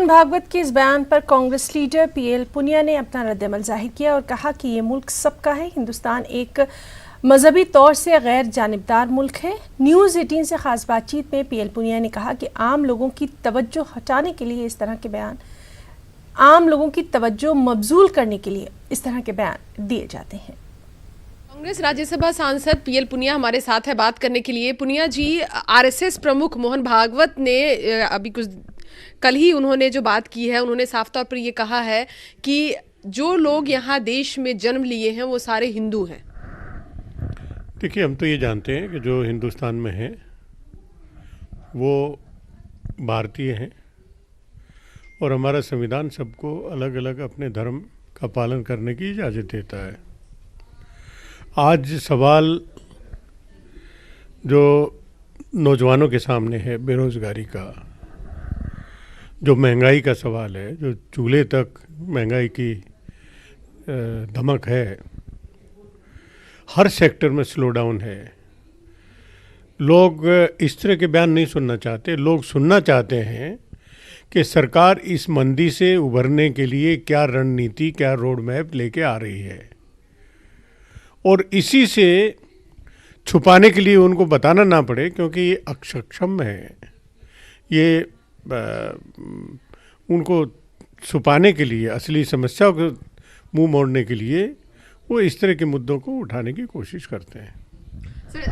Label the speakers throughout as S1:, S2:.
S1: मोहन भागवत के इस बयान पर कांग्रेस लीडर पीएल पुनिया ने अपना रद्द-ए-अमल जाहिर किया और कहा कि ये मुल्क सबका है। हिंदुस्तान एक मजहबी तौर से गैर जानिबदार मुल्क है। न्यूज़ 18 से खास बातचीत में पीएल पुनिया ने कहा कि आम लोगों की तवज्जो हटाने के लिए इस तरह के बयान, आम लोगों की तवज्जो मबजूल करने के लिए इस तरह के बयान दिए जाते हैं।
S2: कांग्रेस राज्यसभा सांसद पीएल पुनिया हमारे साथ है बात करने के लिए। पुनिया जी, आरएसएस प्रमुख मोहन भागवत ने अभी कल ही उन्होंने जो बात की है, उन्होंने साफ तौर पर ये कहा है कि जो लोग यहाँ देश में जन्म लिए हैं वो सारे हिंदू हैं।
S3: देखिए, हम तो ये जानते हैं कि जो हिंदुस्तान में हैं वो भारतीय हैं और हमारा संविधान सबको अलग अलग अपने धर्म का पालन करने की इजाज़त देता है। आज सवाल जो नौजवानों के सामने है, बेरोज़गारी का, जो महंगाई का सवाल है, जो चूल्हे तक महंगाई की धमक है, हर सेक्टर में स्लो डाउन है। लोग इस तरह के बयान नहीं सुनना चाहते। लोग सुनना चाहते हैं कि सरकार इस मंदी से उभरने के लिए क्या रणनीति, क्या रोड मैप लेके आ रही है, और इसी से छुपाने के लिए उनको बताना ना पड़े, क्योंकि ये अक्षम है। ये उनको छुपाने के लिए, असली समस्याओं को मुंह मोड़ने के लिए वो इस तरह के मुद्दों को उठाने की कोशिश करते हैं।
S2: सर,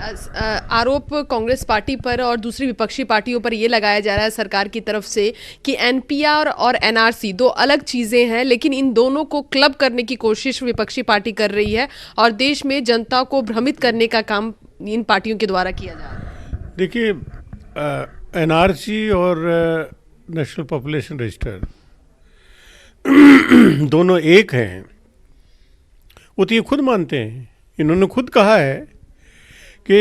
S2: आरोप कांग्रेस पार्टी पर और दूसरी विपक्षी पार्टियों पर यह लगाया जा रहा है सरकार की तरफ से कि एनपीआर और एनआरसी दो अलग चीज़ें हैं, लेकिन इन दोनों को क्लब करने की कोशिश विपक्षी पार्टी कर रही है और देश में जनता को भ्रमित करने का काम इन पार्टियों के द्वारा किया जा रहा है।
S3: देखिए, एनआरसी और नेशनल पॉपुलेशन रजिस्टर दोनों एक हैं। वो तो ये खुद मानते हैं, इन्होंने खुद कहा है कि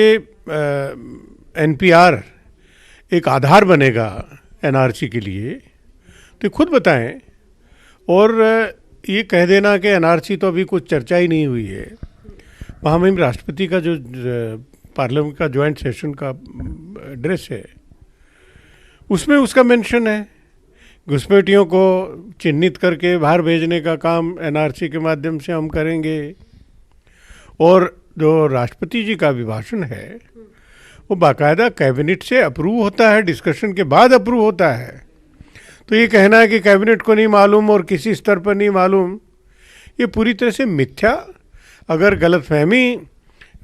S3: एनपीआर एक आधार बनेगा एनआरसी के लिए, तो खुद बताएं। और ये कह देना कि एनआरसी तो अभी कुछ चर्चा ही नहीं हुई है। वहाँ में राष्ट्रपति का जो पार्लियामेंट का ज्वाइंट सेशन का एड्रेस है, उसमें उसका मेंशन है। घुसपैठियों को चिन्हित करके बाहर भेजने का काम एनआरसी के माध्यम से हम करेंगे। और जो राष्ट्रपति जी का अभिभाषण है वो बाकायदा कैबिनेट से अप्रूव होता है, डिस्कशन के बाद अप्रूव होता है। तो ये कहना है कि कैबिनेट को नहीं मालूम और किसी स्तर पर नहीं मालूम, ये पूरी तरह से मिथ्या, अगर गलतफहमी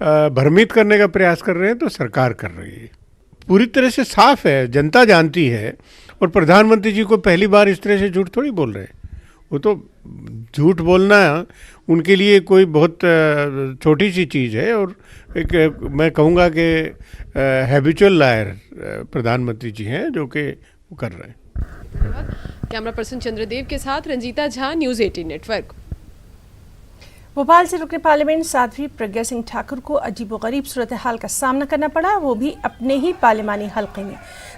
S3: भ्रमित करने का प्रयास कर रहे हैं तो सरकार कर रही है। पूरी तरह से साफ है, जनता जानती है। और प्रधानमंत्री जी को पहली बार इस तरह से झूठ थोड़ी बोल रहे हैं। वो तो झूठ बोलना उनके लिए कोई बहुत छोटी सी चीज़ है, और एक मैं कहूँगा कि हैबिचुअल लायर प्रधानमंत्री जी हैं जो कि वो कर रहे हैं।
S2: कैमरा पर्सन चंद्रदेव के साथ रंजीता झा, न्यूज़ 18 नेटवर्क।
S1: भोपाल से रुकने पार्लियामेंट साध्वी प्रज्ञा सिंह ठाकुर को अजीबोगरीब सूरत हाल का सामना करना पड़ा, वो भी अपने ही पार्लियामानी हल्के में।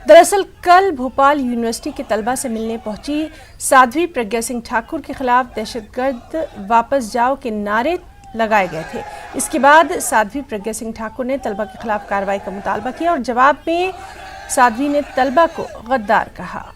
S1: दरअसल कल भोपाल यूनिवर्सिटी के तलबा से मिलने पहुंची साध्वी प्रज्ञा सिंह ठाकुर के खिलाफ दहशतगर्द वापस जाओ के नारे लगाए गए थे। इसके बाद साध्वी प्रज्ञा सिंह ठाकुर ने तलबा के खिलाफ कार्रवाई का मुतालबा किया और जवाब में साध्वी ने तलबा को गद्दार कहा।